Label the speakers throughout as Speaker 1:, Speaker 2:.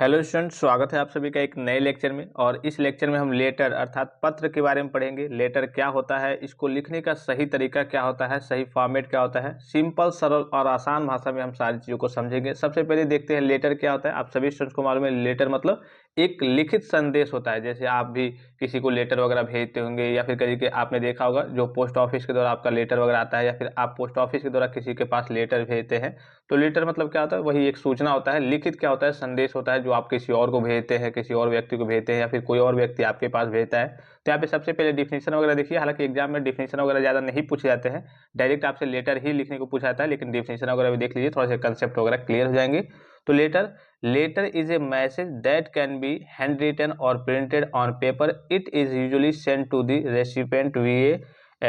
Speaker 1: Hello student, स्वागत है आप सभी का एक नए लेक्चर में। और इस लेक्चर में हम लेटर अर्थात पत्र के बारे में पढ़ेंगे। लेटर क्या होता है, इसको लिखने का सही तरीका क्या होता है, सही फॉर्मेट क्या होता है। सिंपल, सरल और आसान भाषा में हम सारी चीज़ों को समझेंगे। सबसे पहले देखते हैं लेटर क्या होता है। आप सभी स्टूडेंट्स को मालूम है, लेटर मतलब एक लिखित संदेश होता है। जैसे आप भी किसी को लेटर वगैरह भेजते होंगे, या फिर कहीं के आपने देखा होगा जो पोस्ट ऑफिस के द्वारा आपका लेटर वगैरह आता है, या फिर आप पोस्ट ऑफिस के द्वारा किसी के पास लेटर भेजते हैं। तो लेटर मतलब क्या होता है, वही एक सूचना होता है। लिखित क्या होता है, संदेश होता है जो आप किसी और को भेजते हैं, किसी और व्यक्ति को भेजते हैं, या फिर कोई और व्यक्ति आपके पास भेजता है। तो यहाँ पे सबसे पहले डिफिनीशन वगैरह देखिए। हालांकि एग्जाम में डिफिनीशन वगैरह ज़्यादा नहीं पूछे जाते हैं, डायरेक्ट आपसे लेटर ही लिखने को पूछा जाता है। लेकिन डिफिनीशन वगैरह भी देख लीजिए, थोड़ा सा कंसेप्ट वगैरह क्लियर हो जाएंगे। तो letter is a message that can be handwritten और printed on paper. It is usually send to the recipient via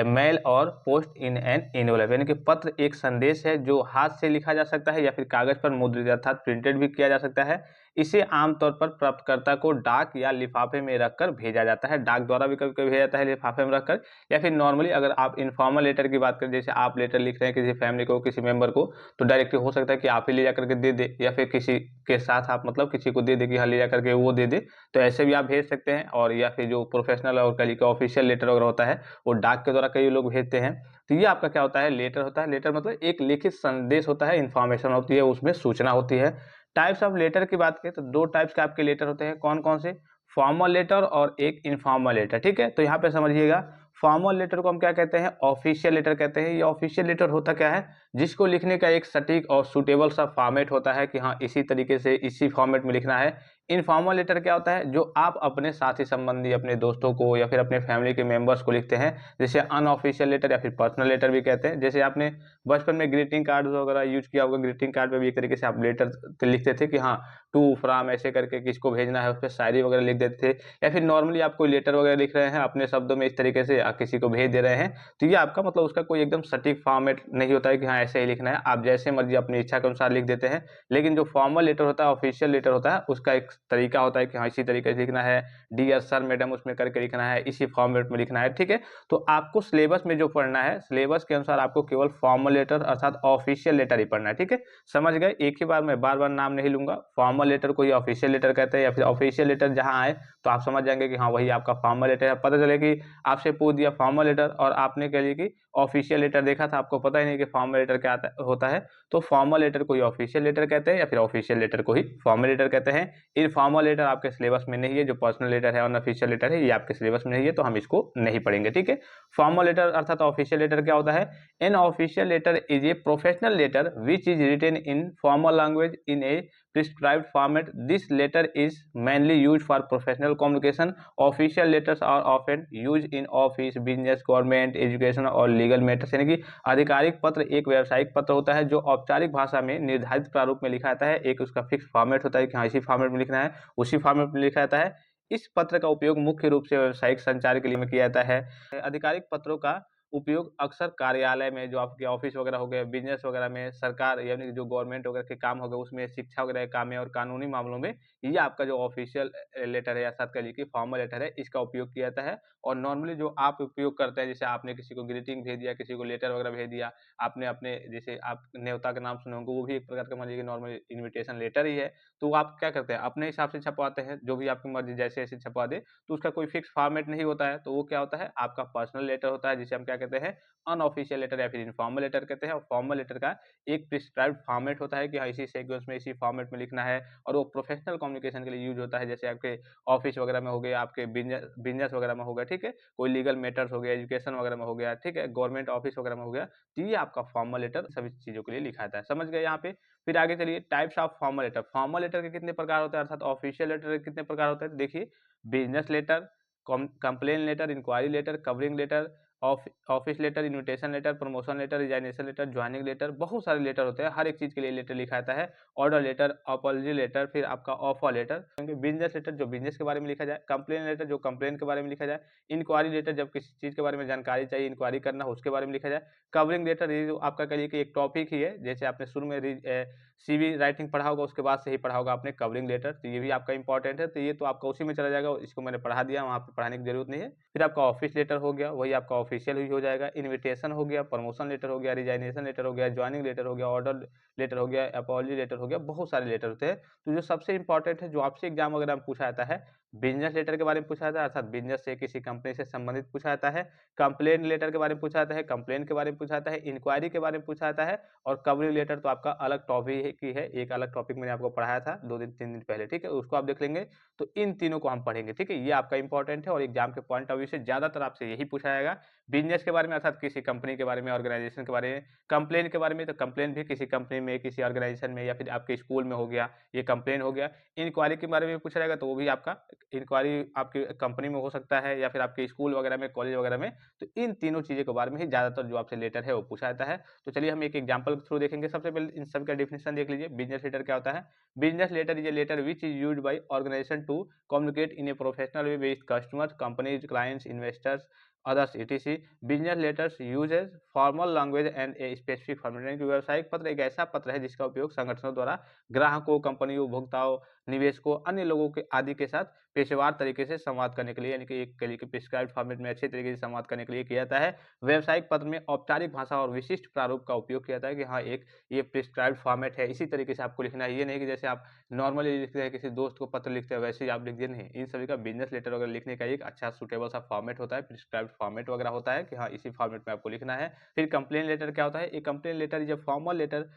Speaker 1: mail और पोस्ट इन एन एनवेलप। यानी कि पत्र एक संदेश है जो हाथ से लिखा जा सकता है या फिर कागज पर मुद्रित अर्थात प्रिंटेड भी किया जा सकता है। इसे आमतौर पर प्राप्तकर्ता को डाक या लिफाफे में रखकर भेजा जाता है। डाक द्वारा भी कभी कभी भेजा जाता है, लिफाफे में रखकर। या फिर नॉर्मली अगर आप इनफॉर्मल लेटर की बात करें, जैसे आप लेटर लिख रहे हैं किसी फैमिली को, किसी मेंबर को, तो डायरेक्टली हो सकता है कि आप ही ले जाकर के दे दे, या फिर किसी के साथ आप मतलब किसी को दे दे कि हाँ ले जाकर के वो दे दे। तो ऐसे भी आप भेज सकते हैं। और या फिर जो प्रोफेशनल और कहीं का ऑफिशियल लेटर वगैरह होता है, वो डाक के द्वारा कई लोग भेजते हैं। तो ये आपका क्या होता है, लेटर होता है। लेटर मतलब एक लिखित संदेश होता है, इन्फॉर्मेशन होती है, उसमें सूचना होती है। टाइप्स ऑफ लेटर की बात करें तो दो टाइप्स के आपके लेटर होते हैं। कौन कौन से? फॉर्मल लेटर और एक इनफॉर्मल लेटर। ठीक है, तो यहाँ पे समझिएगा, फॉर्मल लेटर को हम क्या कहते हैं, ऑफिशियल लेटर कहते हैं। ये ऑफिशियल लेटर होता क्या है, जिसको लिखने का एक सटीक और सुटेबल सा फॉर्मेट होता है कि हाँ इसी तरीके से इसी फॉर्मेट में लिखना है। इनफॉर्मल लेटर क्या होता है, जो आप अपने साथी संबंधी, अपने दोस्तों को या फिर अपने फैमिली के मेंबर्स को लिखते हैं, जैसे अनऑफिशियल लेटर या फिर पर्सनल लेटर भी कहते हैं। जैसे आपने बचपन में ग्रीटिंग कार्ड वगैरह यूज किया होगा, ग्रीटिंग कार्ड पे भी एक तरीके से आप लेटर लिखते थे कि हाँ टू फ्रॉम ऐसे करके किसको भेजना है, उस पर शायरी वगैरह लिख देते थे। या फिर नॉर्मली आप कोई लेटर वगैरह लिख रहे हैं अपने शब्दों में, इस तरीके से किसी को भेज दे रहे हैं, तो ये आपका मतलब उसका कोई एकदम सटीक फॉर्मेट नहीं होता है कि हाँ ऐसे ही लिखना है। आप जैसे मर्जी अपनी इच्छा के अनुसार लिख देते हैं। लेकिन जो फॉर्मल लेटर होता है, ऑफिशियल लेटर होता है, उसका एक तरीका होता है कि हाँ इसी तरीके से लिखना है, डियर सर मैडम उसमें करके लिखना है, इसी फॉर्मेट में लिखना है। ठीक है, तो आपको सिलेबस में जो पढ़ना है, सिलेबस के अनुसार आपको केवल फॉर्मल लेटर अर्थात ऑफिशियल लेटर ही पढ़ना है। ठीक है, समझ गए। एक ही बार मैं बार बार नाम नहीं लूंगा। फॉर्मल लेटर को ही ऑफिशियल लेटर कहते हैं, या फिर ऑफिशियल लेटर जहां आए तो आप समझ जाएंगे कि हाँ वही आपका फॉर्मल लेटर है। पता चले कि आपसे पूछ दिया फॉर्मल लेटर और आपने कह लिया कि ऑफिशियल लेटर देखा था, आपको पता ही नहीं कि फॉर्मल लेटर क्या होता है। तो फॉर्मल लेटर को ही ऑफिशियल लेटर कहते हैं, या फिर ऑफिशियल लेटर को ही फॉर्मल लेटर कहते हैं। इनफॉर्मल लेटर आपके सिलेबस में नहीं है। जो पर्सनल लेटर है, अनऑफिशियल लेटर है, ये आपके सिलेबस में नहीं है, तो हम इसको नहीं पढ़ेंगे। ठीक है, फॉर्मल लेटर अर्थात ऑफिशियल लेटर क्या होता है? An official letter is a professional letter which is written in formal language in a prescribed format. This letter is mainly used for professional communication. Official letters are often used in office, business, government, education और legal matters। यानी कि आधिकारिक पत्र एक व्यावसायिक पत्र होता है जो औपचारिक भाषा में निर्धारित प्रारूप में लिखा जाता है। एक उसका फिक्स फॉर्मेट होता है कि हाँ इसी फॉर्मेट में लिखना है, उसी फॉर्मेट में लिखा जाता है। इस पत्र का उपयोग मुख्य रूप से व्यावसायिक संचार के लिए किया जाता है। आधिकारिक पत्रों का उपयोग अक्सर कार्यालय में, जो आपके ऑफिस वगैरह हो गए, बिजनेस वगैरह में, सरकार यानी कि जो गवर्नमेंट वगैरह के काम हो गए उसमें, शिक्षा वगैरह के काम में और कानूनी मामलों में, ये आपका जो ऑफिशियल लेटर है या साथ कह लीजिए फॉर्मल लेटर है, इसका उपयोग किया जाता है। और नॉर्मली जो आप उपयोग करते हैं, जैसे आपने किसी को ग्रीटिंग भेज दिया, किसी को लेटर वगैरह भेज दिया, आपने अपने जैसे आप न्योता का नाम सुने होंगे, वो भी एक प्रकार का मान लीजिए नॉर्मल इन्विटेशन लेटर ही है। तो आप क्या करते हैं, अपने हिसाब से छपवाते हैं, जो भी आपकी मर्जी जैसे जैसे छपवा दे। तो उसका कोई फिक्स फॉर्मेट नहीं होता है, तो वो क्या होता है, आपका पर्सनल लेटर होता है, जिसे हम क्या कहते हैं, अनऑफिशियल लेटर या फिर इनफॉर्मल लेटर कहते हैं। और फॉर्मल लेटर का एक प्रिस्क्राइब्ड फॉर्मेट होता है कि हाँ इसी सीक्वेंस में, इसी फॉर्मेट में लिखना है। और वो प्रोफेशनल कम्युनिकेशन के लिए यूज होता है, जैसे आपके ऑफिस वगैरह में हो गया, आपके बिजनेस वगैरह में हो गया। ठीक है, कोई लीगल मैटर्स हो गया, एजुकेशन वगैरह में हो गया। ठीक है, गवर्नमेंट ऑफिस वगैरह में हो गया। तो ये आपका फॉर्मल लेटर सभी चीजों के लिए लिखा जाता है। समझ गए यहाँ पे। फिर आगे चलिए, types of formal letter. Formal letter के कितने प्रकार होते हैं, अर्थात ऑफिशियल लेटर के कितने प्रकार होते हैं, देखिए। Business letter, complain letter, enquiry letter, covering letter, office letter, invitation letter, promotion letter, resignation letter, joining letter, बहुत सारे लेटर होते हैं। हर एक चीज के लिए लेटर लिखा जाता है। ऑर्डर लेटर, अपॉलजी लेटर, फिर आपका ऑफर लेटर। बिजनेस लेटर जो बिजनेस के बारे में लिखा जाए, कंप्लेन लेटर जो कंप्लेन के बारे में लिखा जाए, इंक्वायरी लेटर जब किसी चीज के बारे में जानकारी चाहिए, इंक्वायरी करना हो, उसके बारे में लिखा जाए। कवरिंग लेटर ये जो आपका कहिए कि एक टॉपिक ही है, जैसे आपने शुरू में सीवी राइटिंग पढ़ा होगा, उसके बाद से ही पढ़ा होगा आपने कवरिंग लेटर, तो ये भी आपका इंपॉर्टेंट है। तो ये तो आपका उसी में चला जाएगा, इसको मैंने पढ़ा दिया, वहाँ पे पढ़ाने की जरूरत नहीं है। फिर आपका ऑफिस लेटर हो गया, वही आपका ऑफिशियल ही हो जाएगा। इन्विटेशन हो गया, प्रमोशन लेटर हो गया, रिजाइनेशन लेटर हो गया, ज्वाइनिंग लेटर हो गया, ऑर्डर लेटर हो गया, अपॉलजी लेटर हो गया, बहुत सारे लेटर होते हैं। तो जो सबसे इंपॉर्टेंट है, जो आपसे एग्जाम वगैरह में पूछा जाता है, बिजनेस लेटर के बारे में पूछा जाता है, अर्थात बिजनेस से किसी कंपनी से संबंधित पूछा जाता है। कंप्लेन लेटर के बारे में पूछा जाता है, कंप्लेन के बारे में पूछा जाता है, इंक्वायरी के बारे में पूछा जाता है, और कवरिंग लेटर तो आपका अलग टॉपिक ही है, एक अलग टॉपिक मैंने आपको पढ़ाया था 2 दिन 3 दिन पहले, ठीक है, उसको आप देख लेंगे। तो इन तीनों को हम पढ़ेंगे, ठीक है, ये आपका इंपॉर्टेंट है और एग्जाम के पॉइंट ऑफ व्यू से ज्यादातर आपसे यही पूछा जाएगा। बिजनेस के बारे में अर्थात किसी कंपनी के बारे में, ऑर्गेनाइजेशन के बारे में। कंप्लेन के बारे में तो कंप्लेन भी किसी कंपनी में, किसी ऑर्गेनाइजेशन में, या फिर आपके स्कूल में हो गया, ये कंप्लेन हो गया। इंक्वायरी के बारे में पूछा जाएगा, तो वो भी आपका इंक्वायरी आपकी कंपनी में हो सकता है, या फिर आपके स्कूल वगैरह में, कॉलेज वगैरह में। तो इन तीनों चीज़ों के बारे में ही ज़्यादातर जो आपसे लेटर है वो पूछा जाता है। तो चलिए हम एक एग्जांपल के थ्रू देखेंगे। सबसे पहले इन सब का डेफिनेशन देख लीजिए। बिजनेस लेटर क्या होता है? Business letter is a letter which is used by organisation to communicate in a professional way with customers, companies, clients, investors, others etc. Business letters uses formal language and a specific format, यानी कि व्यावसायिक पत्र एक ऐसा पत्र है जिसका उपयोग संगठनों द्वारा ग्राहकों, कंपनियों, उपभोक्ताओं, निवेशकों, अन्य लोगों के आदि के साथ पेशेवर तरीके से संवाद करने के लिए, यानी कि एक प्रिस्क्राइब्ड फॉर्मेट में अच्छे तरीके से संवाद करने के लिए किया जाता है। व्यावसायिक पत्र में औपचारिक भाषा और विशिष्ट प्रारूप का उपयोग किया जाता है कि हाँ, एक ये प्रिस्क्राइब्ड फॉर्मेट है, इसी तरीके से आपको लिखना है। ये नहीं कि जैसे आप नॉर्मली लिखते हैं, किसी दोस्त को पत्र लिखते हैं, वैसे ही आप लिख दिए, नहीं। इन सभी का बिजनेस लेटर वगैरह लिखने का एक अच्छा सुटेबल सा फॉर्मेट होता है, प्रिस्क्राइब्ड फॉर्मेट वगैरह होता है कि हाँ, इसी फॉर्मेट में आपको लिखना है। फिर कंप्लेन लेटर क्या होता है? एक complain letter is a formal letter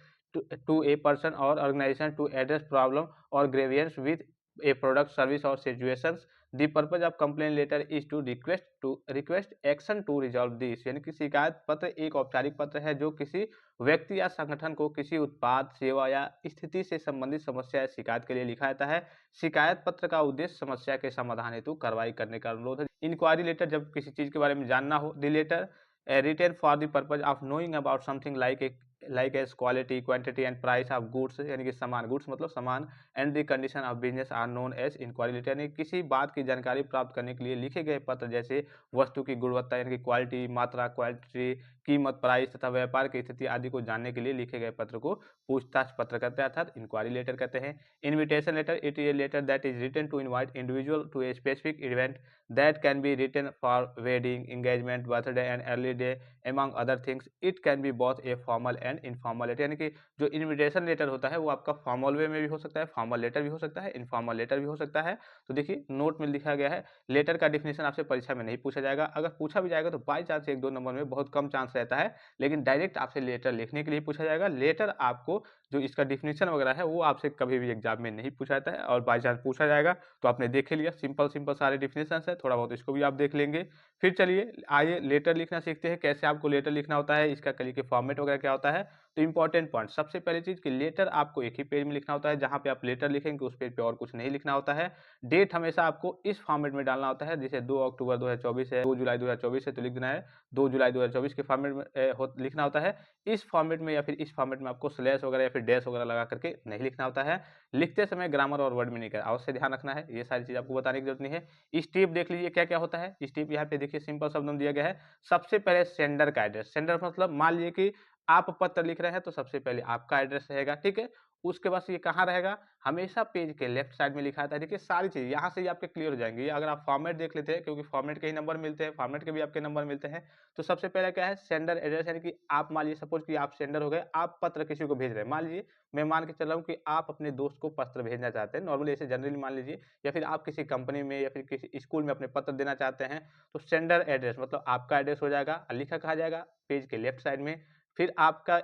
Speaker 1: to a person or organization to address problem or grievance with a product, service or situations. The purpose of complaint letter is to request action to resolve this, यानी कि शिकायत पत्र एक औपचारिक पत्र है जो किसी व्यक्ति या संगठन को किसी उत्पाद, सेवा या स्थिति से संबंधित समस्या या शिकायत के लिए लिखा जाता है। शिकायत पत्र का उद्देश्य समस्या के समाधान हेतु कार्रवाई करने का अनुरोध है। इंक्वायरी लेटर जब किसी चीज के बारे में जानना हो। The letter written for the purpose of knowing about something like as quality, quantity and price of goods, यानी कि सामान, goods मतलब सामान, and the condition of business are known as inquiry letter, यानी किसी बात की जानकारी प्राप्त करने के लिए लिखे गए पत्र, जैसे वस्तु की गुणवत्ता यानी कि क्वालिटी, मात्रा, क्वांटिटी, कीमत, प्राइस तथा व्यापार की स्थिति आदि को जानने के लिए लिखे गए पत्र को पूछताछ पत्र कहते हैं, अर्थात इंक्वायरी लेटर कहते हैं। Invitation letter it is a letter that is written to invite individual to a specific event that can be written for wedding, engagement, birthday and early day among other things. It can be both a formal and informal letter, यानी कि जो invitation letter होता है वो आपका formal way में भी हो सकता है, फॉर्मल लेटर भी हो सकता है, इनफॉर्मल लेटर भी हो सकता है। तो देखिए नोट में लिखा गया है, लेटर का डिफिनेशन आपसे परीक्षा में नहीं पूछा जाएगा। अगर पूछा भी जाएगा तो बाई चांस 1-2 नंबर में बहुत कम चांस रहता है, लेकिन डायरेक्ट आपसे लेटर लिखने के लिए पूछा जाएगा। लेटर आपको जो इसका डिफिनेशन वगैरह है वो आपसे कभी भी एग्जाम में नहीं पूछा जाता है, और बाई चांस पूछा जाएगा तो आपने देख लिया, सिंपल सारे डिफिनेशन है, थोड़ा बहुत इसको भी आप देख लेंगे। फिर चलिए आइए लेटर लिखना सीखते हैं, कैसे आपको लेटर लिखना होता है, इसका कल के फॉर्मेट वगैरह क्या होता है। तो इंपॉर्टेंट पॉइंट, सबसे पहली चीज कि लेटर आपको एक ही पेज में लिखना होता है, जहां पे आप लेटर लिखेंगे उस पेज पे और कुछ नहीं लिखना होता है। डेट हमेशा आपको इस फॉर्मेट में डालना होता है, जैसे 2 अक्टूबर 2024 है, 2 जुलाई 2024 है तो लिख देना है 2 जुलाई 2024 के फॉर्मेट में लिखना होता है। इस फॉर्मेट में या फिर इस फॉर्मेट में आपको स्लैश वगैरह या फिर डैश वगैरह लगा करके नहीं लिखना होता है। लिखते समय ग्रामर और वर्ड मीनिंग का अवश्य ध्यान रखना है, ये सारी चीज आपको बताने की जरूरत नहीं है। स्टेप देख लीजिए क्या क्या होता है। स्टेप यहाँ पे देखिए सिंपल शब्द में दिया गया है। सबसे पहले सेंडर का एड्रेस, सेंडर मतलब मान लीजिए कि आप पत्र लिख रहे हैं तो सबसे पहले आपका एड्रेस रहेगा, ठीक है। उसके बाद ये कहाँ रहेगा? हमेशा पेज के लेफ्ट साइड में लिखा आता है। देखिए सारी चीज यहाँ से ही आपके क्लियर हो जाएंगे। अगर आप फॉर्मेट देख लेते हैं, क्योंकि फॉर्मेट के ही नंबर मिलते हैं, फॉर्मेट के भी आपके नंबर मिलते हैं। तो सबसे पहले क्या है? सेंडर एड्रेस, यानी कि आप मान लीजिए सपोज कि आप सेंडर हो गए, आप पत्र किसी को भेज रहे हैं। मान लीजिए मैं मान के चल रहा हूँ कि आप अपने दोस्त को पत्र भेजना चाहते हैं, नॉर्मली ऐसे जनरली मान लीजिए, या फिर आप किसी कंपनी में या फिर किसी स्कूल में अपने पत्र देना चाहते हैं। तो सेंडर एड्रेस मतलब आपका एड्रेस हो जाएगा, लिखा कहा जाएगा पेज के लेफ्ट साइड में। फिर आपका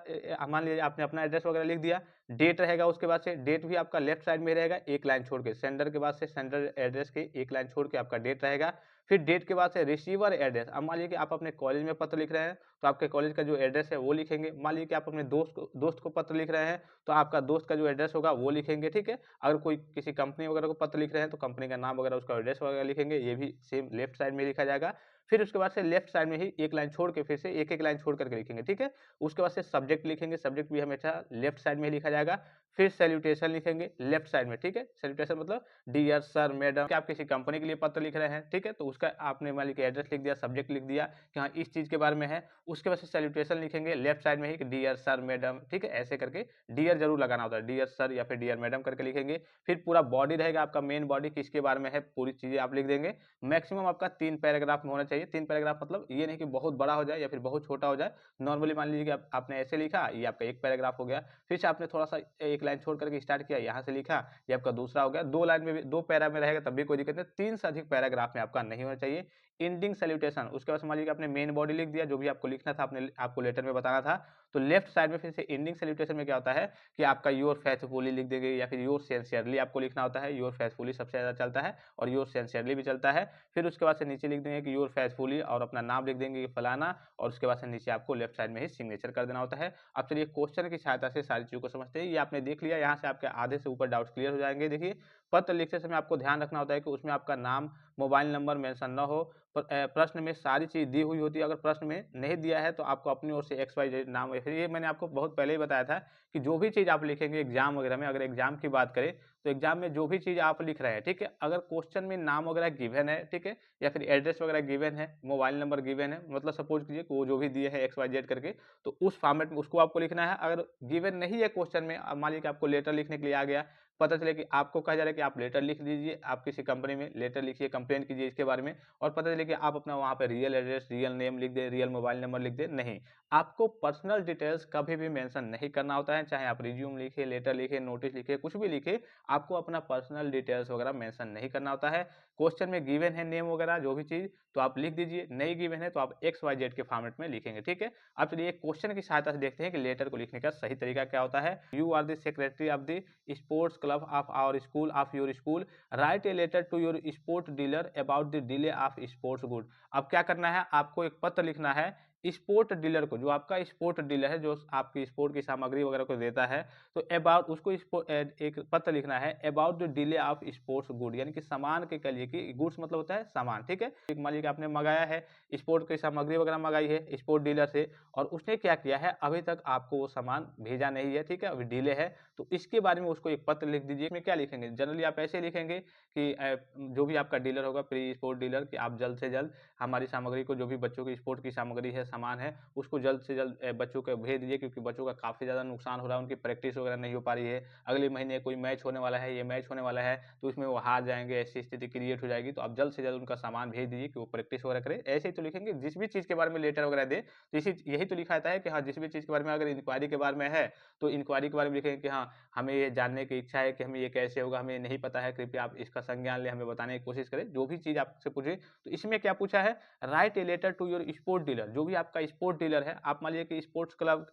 Speaker 1: मान लीजिए आपने अपना एड्रेस वगैरह लिख दिया, डेट रहेगा, उसके बाद से डेट भी आपका लेफ्ट साइड में रहेगा, एक लाइन छोड़ के। सेंडर के बाद से सेंडर एड्रेस के एक लाइन छोड़ के आपका डेट रहेगा। फिर डेट के बाद से रिसीवर एड्रेस। अब मान लीजिए कि आप अपने कॉलेज में पत्र लिख रहे हैं तो आपके कॉलेज का जो एड्रेस है वो लिखेंगे। मान लीजिए कि आप अपने दोस्त को पत्र लिख रहे हैं तो आपका दोस्त का जो एड्रेस होगा वो लिखेंगे, ठीक है। अगर कोई किसी कंपनी वगैरह को पत्र लिख रहे हैं तो कंपनी का नाम वगैरह, उसका एड्रेस वगैरह लिखेंगे, ये भी सेम लेफ्ट साइड में लिखा जाएगा। फिर उसके बाद से लेफ्ट साइड में ही एक लाइन छोड़ के फिर से एक लाइन छोड़ करके लिखेंगे, ठीक है। उसके बाद से सब्जेक्ट लिखेंगे, सब्जेक्ट भी हमेशा लेफ्ट साइड में लिखा जाएगा। फिर सैल्यूटेशन लिखेंगे लेफ्ट साइड में, ठीक है। सैल्यूटेशन मतलब डियर सर मैडम, कि आप किसी कंपनी के लिए पत्र लिख रहे हैं, ठीक है, तो उसका आपने मान लीजिए एड्रेस लिख दिया, सब्जेक्ट लिख दिया कि हाँ इस चीज़ के बारे में है। उसके बाद से सैल्यूटेशन लिखेंगे लेफ्ट साइड में ही कि डियर सर मैडम, ठीक है, ऐसे करके डियर जरूर लगाना होता है, डियर सर या फिर डियर मैडम करके लिखेंगे। फिर पूरा बॉडी रहेगा आपका, मेन बॉडी किसके बारे में है पूरी चीज़ें आप लिख देंगे। मैक्सिमम आपका 3 पैराग्राफ में होना चाहिए। 3 पैराग्राफ मतलब ये नहीं कि बहुत बड़ा हो जाए या फिर बहुत छोटा हो जाए। नॉर्मली मान लीजिए कि आपने ऐसे लिखा, ये आपका 1 पैराग्राफ हो गया। फिर से आपने थोड़ा-सा 1 लाइन छोड़ करके स्टार्ट किया, यहाँ से लिखा, ये आपका दूसरा हो गया। 2 लाइन में भी 2 पैरा में रहेगा तब भी कोई दिक्कत नहीं। 3 से अधिक पैराग्राफ में आपका नहीं होना चाहिए। एंडिंग सैल्यूटेशन, उसके बाद मान लीजिए कि आपने मेन बॉडी लिख दिया, जो भी आपको लिखना था, आपने आपको लेटर में बताना था, तो लेफ्ट साइड में फिर से एंडिंग सैल्यूटेशन में क्या होता है कि आपका योर फेथफुली लिख देंगे या फिर योर सिंसियरली आपको लिखना होता है। योर फेथफुली सबसे ज़्यादा चलता है और योर सिंसियरली भी चलता है। फिर उसके बाद से नीचे लिख देंगे कि योर फेथफुली और अपना नाम लिख देंगे कि फलाना, और उसके बाद से नीचे आपको लेफ्ट साइड में ही सिग्नेचर कर देना होता है। अब चलिए क्वेश्चन की सहायता से सारी चीज़ों को समझते हैं। ये आपने देख लिया, यहाँ से आपके आधे से ऊपर डाउट्स क्लियर हो जाएंगे। देखिए, पत्र लिखते समय आपको ध्यान रखना होता है कि उसमें आपका नाम, मोबाइल नंबर मेंशन ना हो। प्रश्न में सारी चीज़ दी हुई होती है। अगर प्रश्न में नहीं दिया है तो आपको अपनी ओर से XYZ नाम, या फिर ये मैंने आपको बहुत पहले ही बताया था कि जो भी चीज़ आप लिखेंगे एग्जाम वगैरह में, अगर एग्जाम की बात करें तो एग्जाम में जो भी चीज़ आप लिख रहे हैं, ठीक है, अगर क्वेश्चन में नाम वगैरह गिवन है, ठीक है, या फिर एड्रेस वगैरह गिवन है, मोबाइल नंबर गिवन है, मतलब सपोज कीजिए कि वो जो भी दिए हैं XYZ करके, तो उस फॉर्मेट में उसको आपको लिखना है। अगर गिवन नहीं है क्वेश्चन में, मान लीजिए कि आपको लेटर लिखने के लिए आ गया, पता चले कि आपको कहा जा रहा है कि आप लेटर लिख दीजिए, आप किसी कंपनी में लेटर लिखिए, कंप्लेंट कीजिए इसके बारे में, और पता चले कि आप अपना वहाँ पे रियल एड्रेस, रियल नेम लिख दें, रियल मोबाइल नंबर लिख दें, नहीं। आपको पर्सनल डिटेल्स कभी भी मेंशन नहीं करना होता है, चाहे आप रिज्यूम लिखिए, लेटर लिखिए, नोटिस लिखिए, कुछ भी लिखिए, आपको अपना पर्सनल डिटेल्स वगैरह मेंशन नहीं करना होता है। क्वेश्चन में गिवन है नेम वगैरह जो भी चीज़, तो आप लिख दीजिए, नहीं गिवन है तो आप XYZ के फॉर्मेट में लिखेंगे, ठीक है। अब चलिए क्वेश्चन की सहायता से देखते हैं कि लेटर को लिखने का सही तरीका क्या होता है। You are the secretary of the sports club of our school, of your school, write a letter to your sport dealer about the delay of sports good. अब क्या करना है, आपको एक पत्र लिखना है स्पोर्ट डीलर को, जो आपका स्पोर्ट डीलर है, जो आपकी स्पोर्ट की सामग्री वगैरह को देता है, तो अबाउट उसको एक पत्र लिखना है about the delay of sports good, यानी कि सामान के लिए, कि गुड्स मतलब होता है सामान, ठीक है। मान लीजिए कि आपने मंगाया है, स्पोर्ट की सामग्री वगैरह मंगाई है स्पोर्ट डीलर से, और उसने क्या किया है, अभी तक आपको वो सामान भेजा नहीं है, ठीक है, अभी डिले है, तो इसके बारे में उसको एक पत्र लिख दीजिए। इसमें क्या लिखेंगे, जनरली आप ऐसे लिखेंगे कि जो भी आपका डीलर होगा, प्री स्पोर्ट डीलर, कि आप जल्द से जल्द हमारी सामग्री को, जो भी बच्चों की स्पोर्ट की सामग्री है, सामान है, उसको जल्द से जल्द बच्चों को भेज दीजिए, क्योंकि बच्चों का काफ़ी ज़्यादा नुकसान हो रहा है, उनकी प्रैक्टिस वगैरह नहीं हो पा रही है। अगले महीने कोई मैच होने वाला है, ये मैच होने वाला है, तो इसमें वो हार जाएँगे, ऐसी स्थिति क्रिएट हो जाएगी, तो आप जल्द से जल्द उनका सामान भेज दीजिए कि वो प्रैक्टिस वगैरह करें। ऐसे ही तो लिखेंगे, जिस भी चीज़ के बारे में लेटर वगैरह दें, तो इसी यही तो लिखा रहता है कि हाँ, जिस भी चीज़ के बारे में, अगर इंक्वायरी के बारे में है, तो इंक्वायरी के बारे में लिखेंगे कि हाँ, हमें ये जानने की इच्छा है कि हमें ये कैसे होगा, हमें नहीं पता है, कृपया आप इसका संज्ञान लें, हमें बताने की कोशिश करें, जो भी चीज़ आपसे पूछे। तो इसमें क्या पूछा है, write a letter to your sport dealer, जो भी आपका स्पोर्ट डीलर है, आप मान लीजिए कि स्पोर्ट्स क्लब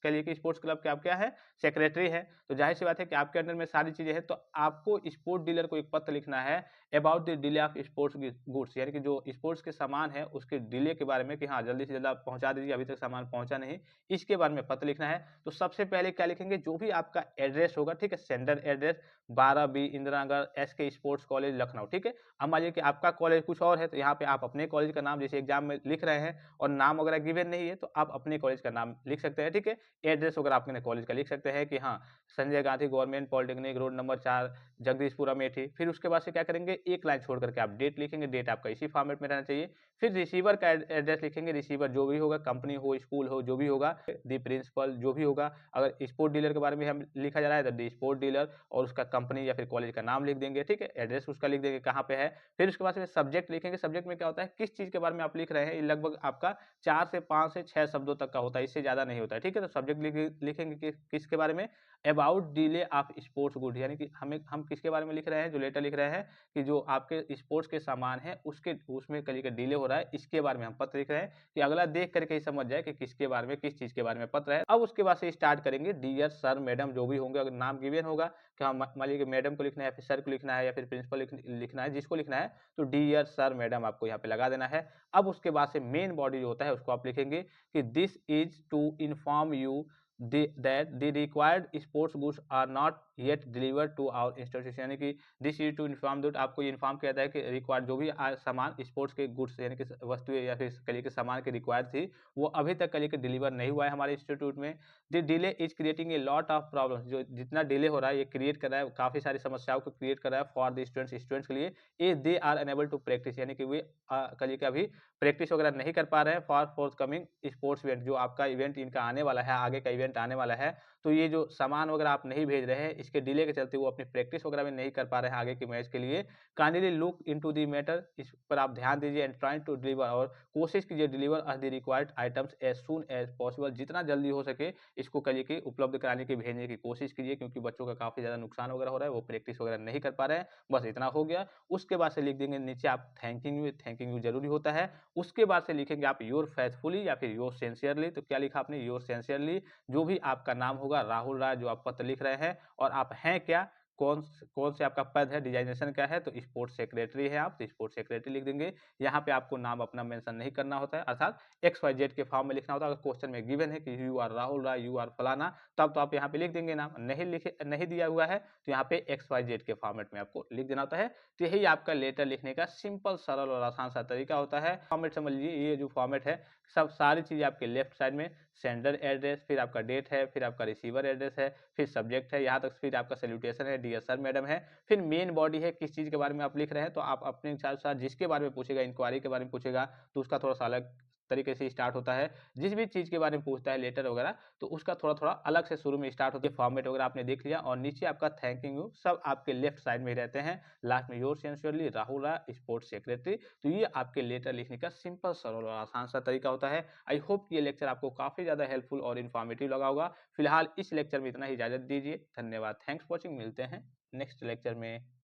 Speaker 1: के लिए, कि स्पोर्ट्स क्लब के आप क्या है, सेक्रेटरी है, तो जाहिर-सी बात है कि आपके अंडर में सारी चीज़ें हैं, तो आपको स्पोर्ट डीलर को एक पत्र लिखना है about the delay of sports goods, यानी कि जो स्पोर्ट्स के सामान है, उसके डिले के बारे में, कि हाँ, जल्दी से जल्द आप पहुँचा दीजिए, अभी तक सामान पहुँचा नहीं, इसके बारे में पत्र लिखना है। तो सबसे पहले क्या लिखेंगे, जो भी आपका एड्रेस होगा, ठीक है, sender address 12B Indira Nagar SK sports college Lucknow, ठीक है। अब मान लीजिए कि आपका कॉलेज कुछ और है, तो यहाँ पे आप अपने कॉलेज का नाम, जैसे एग्जाम में लिख रहे हैं और नाम वगैरह गिवन नहीं है, तो आप अपने कॉलेज का नाम लिख सकते हैं, ठीक है। एड्रेस वगैरह अपने कॉलेज का लिख सकते हैं कि हाँ, Sanjay Gandhi government polytechnic road number 4 Jagdishpura Amethi. फिर उसके बाद से क्या करेंगे, एक लाइन छोड़ करके आप डेट लिखेंगे, डेट आपका इसी फॉर्मेट में रहना चाहिए। फिर रिसीवर का एड्रेस लिखेंगे, रिसीवर जो भी होगा, कंपनी हो, स्कूल हो, जो भी होगा, दी प्रिंसिपल जो भी होगा। अगर स्पोर्ट डीलर के बारे में हम लिखा जा रहा है तो दी स्पोर्ट डीलर, और उसका कंपनी या फिर कॉलेज का नाम लिख देंगे, ठीक है, एड्रेस उसका लिख देंगे कहाँ पे है। फिर उसके बाद से सब्जेक्ट लिखेंगे, सब्जेक्ट में क्या होता है, किस चीज़ के बारे में आप लिख रहे हैं, ये लगभग आपका 4 से 5 से 6 शब्दों तक का होता है, इससे ज़्यादा नहीं होता है, ठीक है। तो सब्जेक्ट लिखेंगे कि किसके बारे में, about delay of sports good, यानी कि हम किसके बारे में लिख रहे हैं, जो लेटर लिख रहे हैं, कि जो आपके स्पोर्ट्स के सामान है, उसके उसमें कहीं का डिले हो रहा है, इसके बारे में हम पत्र लिख रहे हैं, कि अगला देख करके ही समझ जाए कि किसके बारे में, किस चीज़ के बारे में पत्र है। अब उसके बाद से स्टार्ट करेंगे, डियर सर मैडम जो भी होंगे, अगर नाम गिवन होगा कि हाँ, मान लीजिए मैडम को लिखना है, फिर सर को लिखना है, या फिर प्रिंसिपल लिखना है, जिसको लिखना है, तो डियर सर मैडम आपको यहाँ पे लगा देना है। अब उसके बाद से मेन बॉडी जो होता है उसको आप लिखेंगे कि this is to inform you that the required sports goods are not yet deliver to our institution, यानी कि this is to inform that, आपको ये इन्फॉर्म किया जाता है कि रिक्वायर्ड जो भी सामान स्पोर्ट्स के गुड्स यानी कि वस्तुएं या फिर कहिए कि सामान की रिक्वायर्ड थी, वो अभी तक कहिए कि डिलीवर नहीं हुआ है हमारे इंस्टीट्यूट में। The delay is creating a lot of problems, जो जितना डिले हो रहा है ये क्रिएट कर रहा है, काफी सारी समस्याओं को क्रिएट कर रहा है फॉर द स्टूडेंट्स, स्टूडेंट्स के लिए। A they are enable to practice, यानी कि वे कहिए कि अभी प्रैक्टिस वगैरह नहीं कर पा रहे हैं for fourth coming sports event, जो आपका इवेंट इनका आने वाला है, आगे का इवेंट आने वाला है। तो ये जो सामान वगैरह आप नहीं भेज रहे हैं, इसके डिले के चलते वो अपनी प्रैक्टिस वगैरह भी नहीं कर पा रहे हैं आगे के मैच के लिए। Kindly look into the matter, इस पर आप ध्यान दीजिए एंड ट्राइंग टू डिलीवर, और कोशिश कीजिए deliver the required items as soon as possible, जितना जल्दी हो सके इसको कहिए कि उपलब्ध कराने की, भेजने की कोशिश कीजिए, क्योंकि बच्चों का काफी ज्यादा नुकसान वगैरह हो रहा है, वो प्रैक्टिस वगैरह नहीं कर पा रहे हैं। बस इतना हो गया। उसके बाद से लिख देंगे नीचे आप थैंकिंग यू, थैंकिंग यू जरूरी होता है। उसके बाद से लिखेंगे आप योर फेथफुली या फिर योर सिंसियरली, तो क्या लिखा आपने, योर सिंसियरली। जो भी आपका नाम होगा, राहुल राय जो आप पत्र लिख रहे हैं, और आप हैं क्या, कौन से आपका पद है, डिजाइनेशन क्या है, तो स्पोर्ट्स सेक्रेटरी है आप, तो स्पोर्ट्स सेक्रेटरी लिख देंगे। यहाँ पे आपको नाम अपना मेंशन नहीं करना होता है, अर्थात XYZ के फॉर्म में लिखना होता है। अगर क्वेश्चन में गिवन है कि you are Rahul Rai, you are फलाना, तब तो आप यहाँ पे लिख देंगे नाम। नहीं दिया हुआ है तो यहाँ पे XYZ के फॉर्मेट में आपको लिख देना होता है। तो यही आपका लेटर लिखने का सिंपल, सरल और आसान सा तरीका होता है। फॉर्मेट समझ लीजिए, ये जो फॉर्मेट है, सब सारी चीजें आपके लेफ्ट साइड में, सेंडर एड्रेस, फिर आपका डेट है, फिर आपका रिसीवर एड्रेस है, फिर सब्जेक्ट है, यहाँ तक फिर आपका सैल्यूटेशन है, डियर सर मैडम है, फिर मेन बॉडी है, किस चीज के बारे में आप लिख रहे हैं, तो आप अपने साथ जिसके बारे में पूछेगा, इंक्वायरी के बारे में पूछेगा, तो उसका थोड़ा सा अलग तरीके से स्टार्ट होता है। जिस भी चीज के बारे में पूछता है लेटर वगैरह, तो उसका थोड़ा थोड़ा अलग से शुरू में स्टार्ट होता है। फॉर्मेट वगैरह आपने देख लिया, और नीचे आपका थैंकिंग यू सब आपके लेफ्ट साइड में ही रहते हैं। लास्ट में your sincerely Rahul Rai, sports secretary. तो ये आपके लेटर लिखने का सिंपल, सरल और आसान सा तरीका होता है। आई होप ये लेक्चर आपको काफी ज्यादा हेल्पफुल और इन्फॉर्मेटिव लगा होगा। फिलहाल इस लेक्चर में इतना ही, इजाजत दीजिए। धन्यवाद, थैंक्स फॉर वॉचिंग। मिलते हैं नेक्स्ट लेक्चर में।